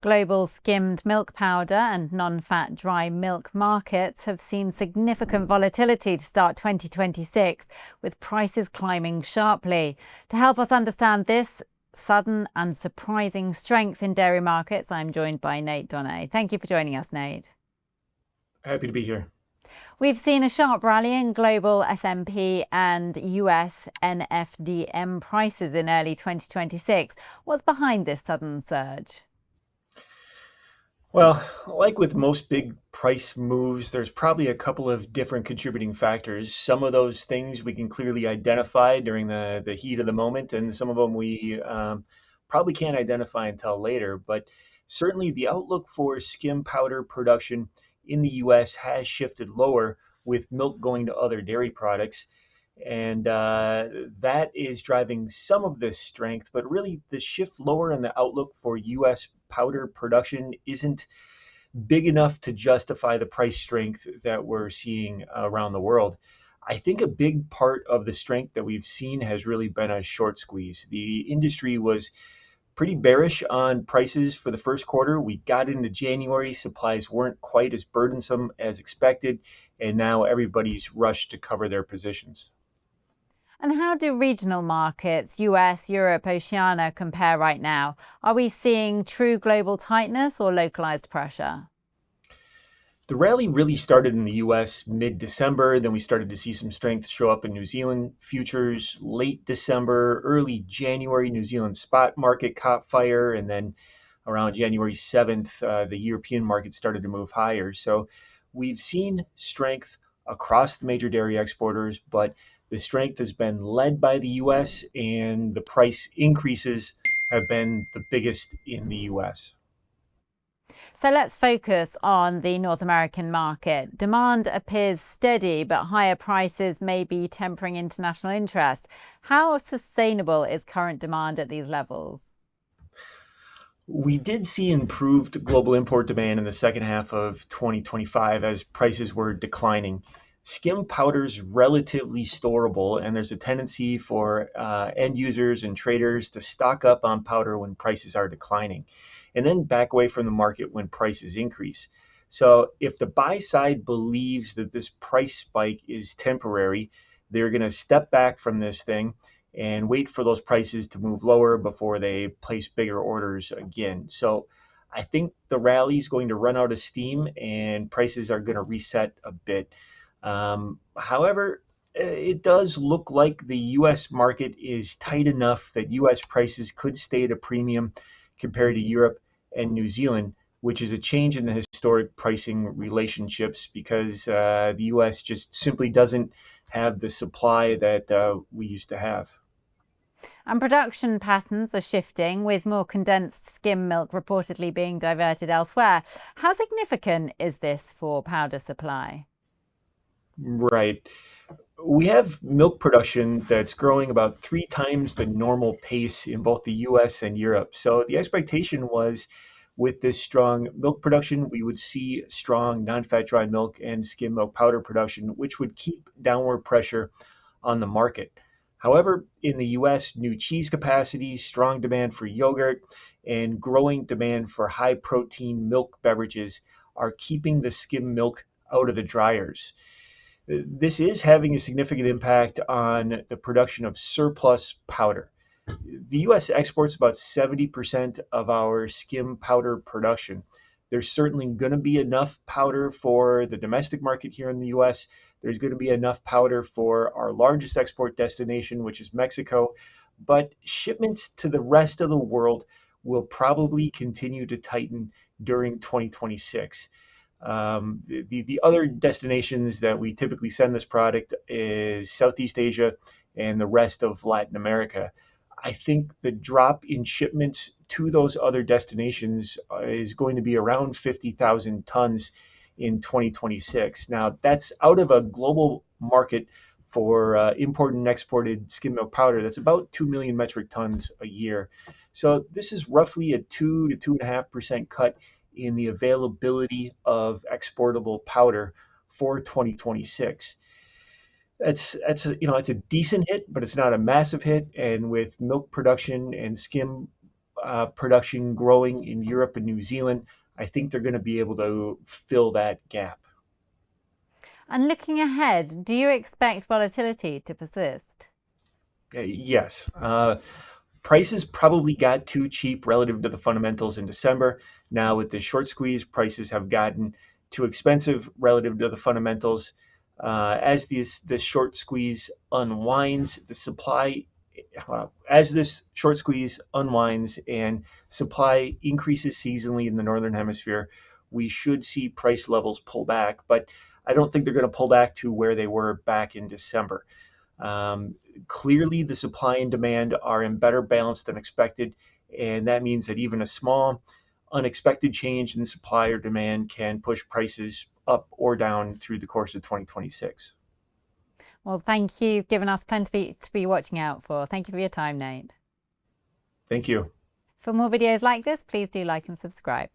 Global skimmed milk powder and non-fat dry milk markets have seen significant volatility to start 2026, with prices climbing sharply. To help us understand this sudden and surprising strength in dairy markets, I'm joined by Nate Donnay. Thank you for joining us, Nate. Happy to be here. We've seen a sharp rally in global S&P and US NFDM prices in early 2026. What's behind this sudden surge? Well, like with most big price moves, there's probably a couple of different contributing factors. Some of those things we can clearly identify during the heat of the moment, and some of them we probably can't identify until later. But certainly the outlook for skim powder production in the US has shifted lower with milk going to other dairy products. And that is driving some of this strength, but really the shift lower in the outlook for US powder production isn't big enough to justify the price strength that we're seeing around the world. I think a big part of the strength that we've seen has really been a short squeeze. The industry was pretty bearish on prices for the first quarter. We got into January, supplies weren't quite as burdensome as expected, and now everybody's rushed to cover their positions. And how do regional markets, US, Europe, Oceania, compare right now? Are we seeing true global tightness or localized pressure? The rally really started in the US mid-December, then we started to see some strength show up in New Zealand futures late December, early January. New Zealand spot market caught fire, and then around January 7th, the European market started to move higher. So we've seen strength across the major dairy exporters, but the strength has been led by the US, and the price increases have been the biggest in the US. So let's focus on the North American market. Demand appears steady, but higher prices may be tempering international interest. How sustainable is current demand at these levels? We did see improved global import demand in the second half of 2025 as prices were declining. Skim powder's relatively storable, and there's a tendency for end users and traders to stock up on powder when prices are declining, and then back away from the market when prices increase. So if the buy side believes that this price spike is temporary, they're going to step back from this thing and wait for those prices to move lower before they place bigger orders again. So I think the rally is going to run out of steam and prices are going to reset a bit. However, it does look like the US market is tight enough that US prices could stay at a premium compared to Europe and New Zealand, which is a change in the historic pricing relationships because the US just simply doesn't have the supply that we used to have. And production patterns are shifting, with more condensed skim milk reportedly being diverted elsewhere. How significant is this for powder supply? Right. We have milk production that's growing about three times the normal pace in both the US and Europe. So the expectation was with this strong milk production, we would see strong non-fat dry milk and skim milk powder production, which would keep downward pressure on the market. However, in the US, new cheese capacity, strong demand for yogurt, and growing demand for high protein milk beverages are keeping the skim milk out of the dryers. This is having a significant impact on the production of surplus powder. The US exports about 70% of our skim powder production. There's certainly going to be enough powder for the domestic market here in the US. There's going to be enough powder for our largest export destination, which is Mexico. But shipments to the rest of the world will probably continue to tighten during 2026. The other destinations that we typically send this product is Southeast Asia and the rest of Latin America. I think the drop in shipments to those other destinations is going to be around 50,000 tons in 2026. Now, that's out of a global market for imported and exported skim milk powder. That's about 2 million metric tons a year. So this is roughly a 2 to 2.5% cut in the availability of exportable powder for 2026. That's it's a decent hit, but it's not a massive hit. And with milk production and skim production growing in Europe and New Zealand, I think they're going to be able to fill that gap. And looking ahead, do you expect volatility to persist? Yes. Prices probably got too cheap relative to the fundamentals in December. Now, with the short squeeze, prices have gotten too expensive relative to the fundamentals. As this short squeeze unwinds, as this short squeeze unwinds and supply increases seasonally in the northern hemisphere, we should see price levels pull back. But I don't think they're going to pull back to where they were back in December. Um, Clearly, the supply and demand are in better balance than expected, and that means that even a small, unexpected change in supply or demand can push prices up or down through the course of 2026. Well, thank you. You've given us plenty to be watching out for. Thank you for your time, Nate. Thank you. For more videos like this, please do like and subscribe.